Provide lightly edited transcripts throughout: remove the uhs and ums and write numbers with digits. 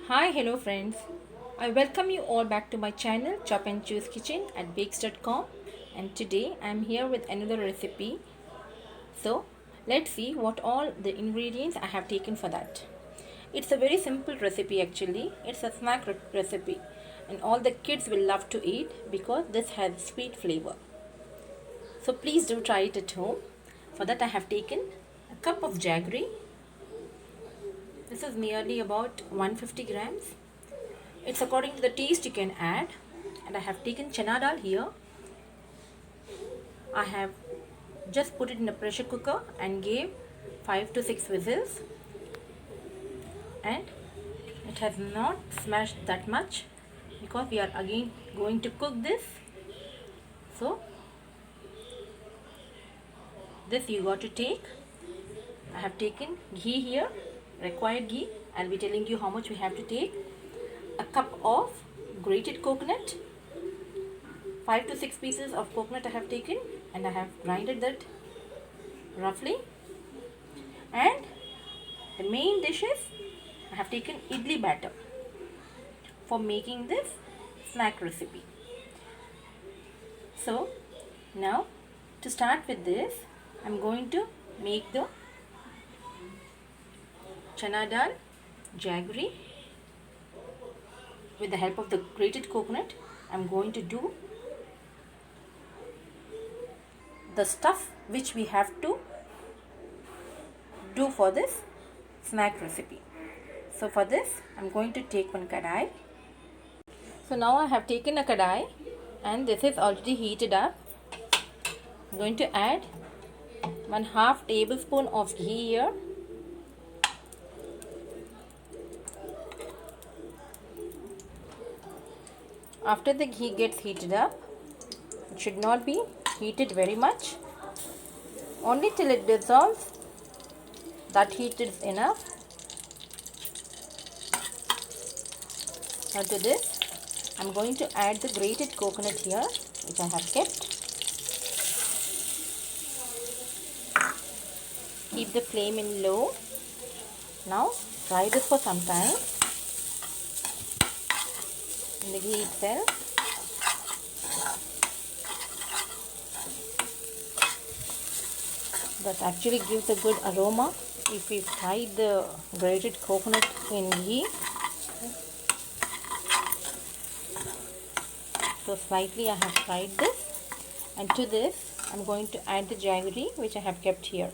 Hi, hello friends. I welcome you all back to my channel Chop and Choose Kitchen at bakes.com, and today I am here with another recipe. So, let's see what all the ingredients I have taken for that. It's a very simple recipe actually. It's a snack recipe and all the kids will love to eat because this has sweet flavor. So, please do try it at home. For that I have taken a cup of jaggery. This is nearly about 150 grams. It's according to the taste you can add. And I have taken chana dal here. I have just put it in a pressure cooker and gave 5 to 6 whistles. And it has not smashed that much because we are again going to cook this. So this you got to take. I have taken ghee here, required ghee. I'll be telling you how much we have to take. A cup of grated coconut, 5 to 6 pieces of coconut I have taken, and I have grinded that roughly. And the main dish is I have taken idli batter for making this snack recipe. So now to start with this, I'm going to make the chana dal jaggery. With the help of the grated coconut, I'm going to do the stuff which we have to do for this snack recipe. So for this, I'm going to take one kadai. So now I have taken a kadai and this is already heated up. I'm going to add 1/2 tablespoon of ghee here. After the ghee gets heated up, it should not be heated very much, only till it dissolves. That heat is enough. Now to this, I'm going to add the grated coconut here, which I have kept. Keep the flame in low. Now fry this for some time in the ghee itself. That actually gives a good aroma if we fry the grated coconut in ghee. So slightly I have fried this, and to this I'm going to add the jaggery which I have kept here.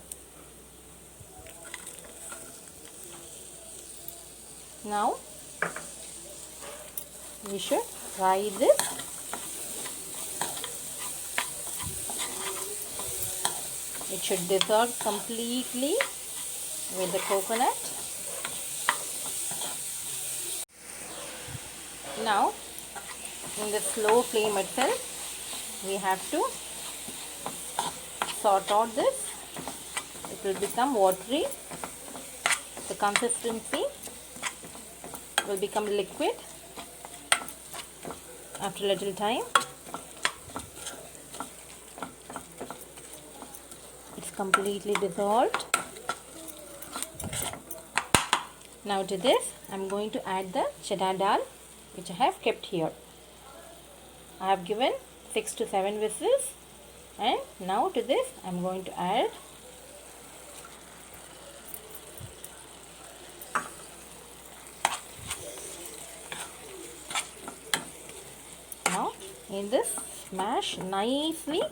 Now we should fry this. It should dissolve completely with the coconut. Now in the slow flame itself, we have to sort out this. It will become watery. The consistency will become liquid after a little time. It's completely dissolved. Now to this, I'm going to add the chana dal which I have kept here. I have given 6 to 7 whistles, and now to this I'm going to add now in this smash nicely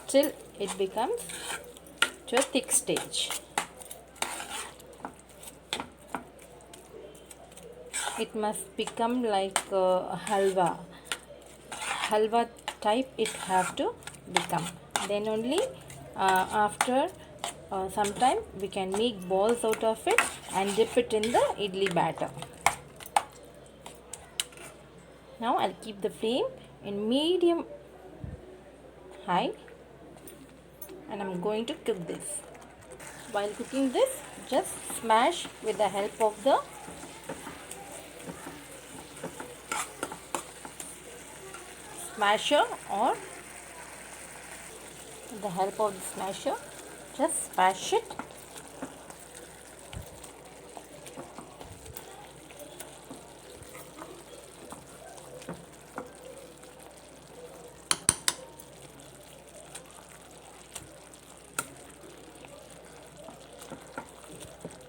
till it becomes to a thick stage. It must become like a halwa type it have to become. Then only after some time we can make balls out of it and dip it in the idli batter. Now I'll keep the flame in medium high and I'm going to cook this. While cooking this, just smash with the help of the smasher, or with the help of the smasher, just smash it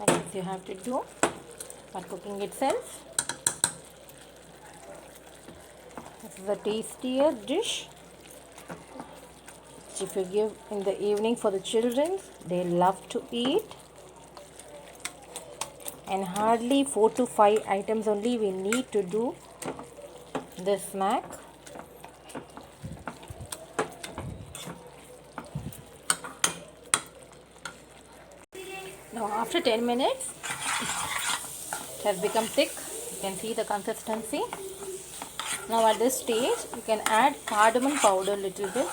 Like this you have to do for cooking itself. This is a tastier dish. If you give in the evening for the children, they love to eat. And hardly 4 to 5 items only we need to do this snack. Now after 10 minutes it has become thick. You can see the consistency. Now at this stage you can add cardamom powder little bit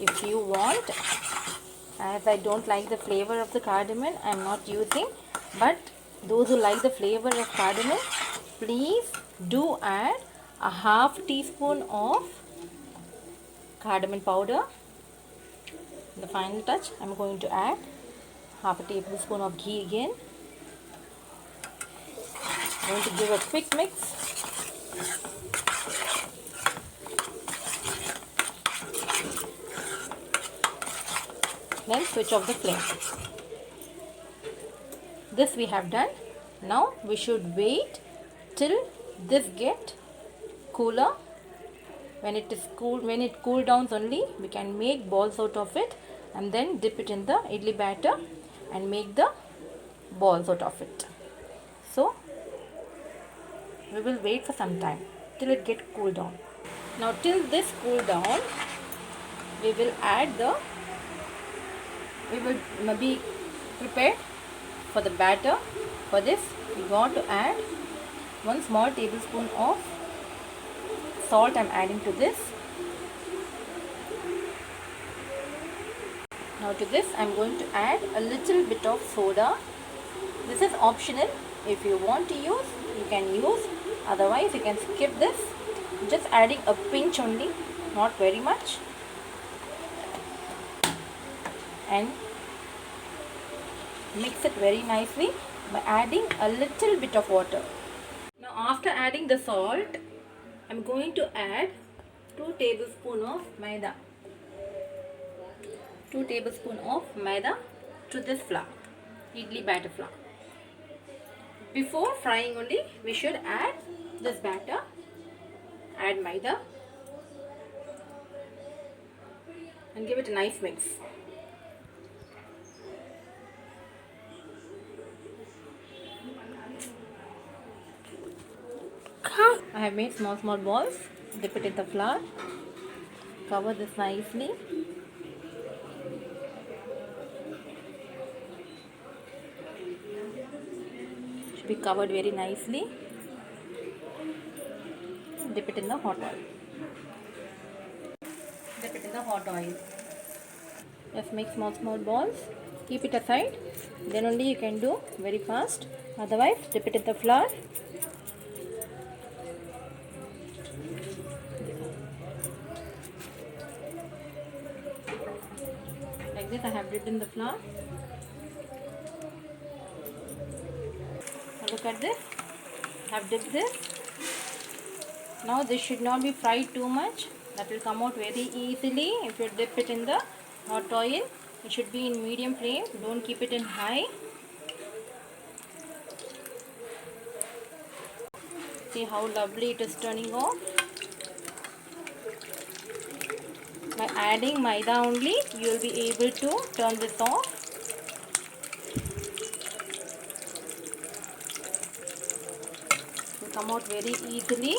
if you want. As I don't like the flavor of the cardamom, I am not using, but those who like the flavor of cardamom, please do add a half teaspoon of cardamom powder. The final touch, I am going to add half a tablespoon of ghee again. I am going to give a quick mix. Then switch off the flame. This we have done. Now we should wait till this get cooler. When it is cool, when it cool down only, we can make balls out of it and then dip it in the idli batter and make the balls out of it. So we will wait for some time till it get cool down. Now till this cool down, we will be prepared for the batter. For this we want to add 1 small tablespoon of salt. I am adding to this. Now to this I am going to add a little bit of soda. This is optional. If you want to use, you can use. Otherwise you can skip this. Just adding a pinch only, not very much. And mix it very nicely by adding a little bit of water. Now after adding the salt, I am going to add 2 tablespoons of maida. 2 tablespoons of maida to this flour, idli batter flour. Before frying only, we should add this batter. Add maida and give it a nice mix. I have made small balls. Dip it in the flour. Cover this nicely. Should be covered very nicely. Dip it in the hot oil. Dip it in the hot oil. Just make small balls. Keep it aside. Then only you can do very fast. Otherwise, dip it in the flour. Like this, I have dipped in the flour. Now look at this. I have dipped this. Now this should not be fried too much. That will come out very easily if you dip it in the hot oil. It should be in medium flame. Don't keep it in high. See how lovely it is turning off. By adding maida only, you will be able to turn this off. It will come out very easily.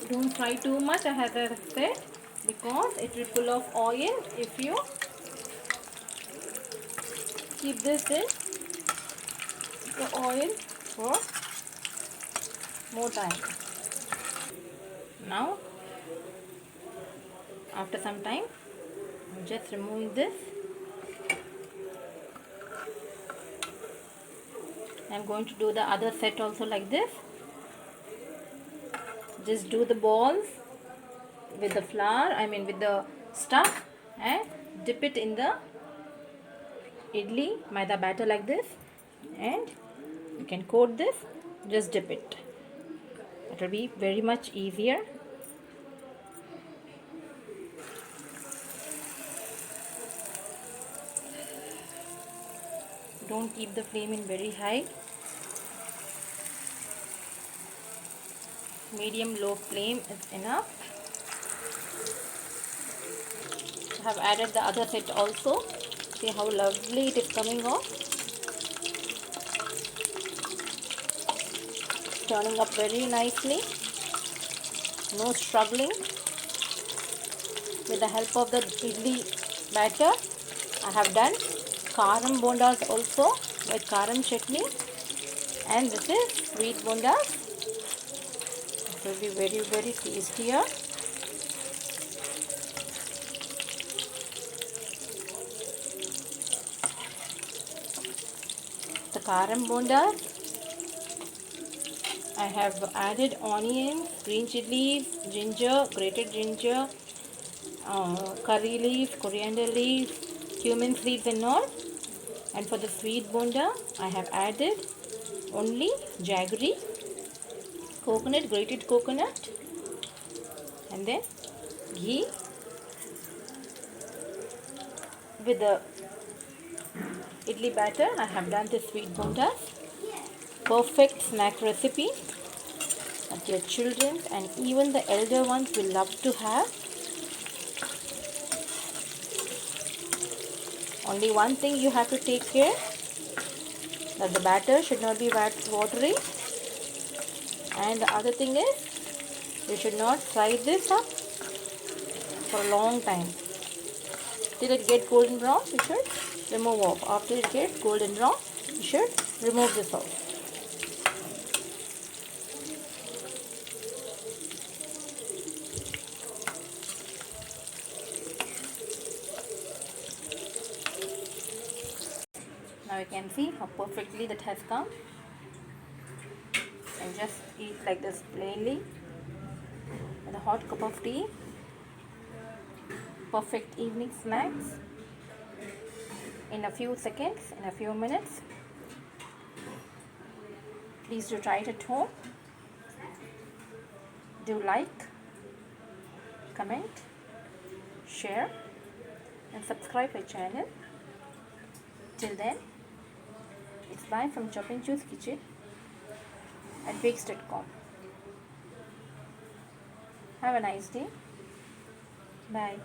Don't fry too much, as I said, because it will pull off oil if you keep this in the oil for more time. Now after some time, I'm just removing this. I'm going to do the other set also like this. Just do the balls with the flour, with the stuff, and dip it in the idli maida batter like this, and you can coat this. Just dip it. It will be very much easier. Don't keep the flame in very high. Medium low flame is enough. I have added the other set also. See how lovely it is coming off. Turning up very nicely. No struggling. With the help of the idli batter, I have done karam bondas also with karam chutney, and this is sweet bondas. It will be very, very tastier. The karam bondas, I have added onions, green chilies, ginger, grated ginger, curry leaves, coriander leaves, cumin seeds and all. And for the sweet bonda, I have added only jaggery, coconut, grated coconut, and then ghee with the idli batter. I have done the sweet bondas. Perfect snack recipe that your children and even the elder ones will love to have. Only one thing you have to take care, that the batter should not be watery, and the other thing is you should not fry this up for a long time. Till it gets golden brown, you should remove off. After it gets golden brown, you should remove this off. Now you can see how perfectly that has come. And just eat like this plainly with a hot cup of tea. Perfect evening snacks in a few seconds, in a few minutes. Please do try it at home. Do like, comment, share and subscribe my channel. Till then, it's bye from Chop and Choose Kitchen at bakes.com. Have a nice day. Bye.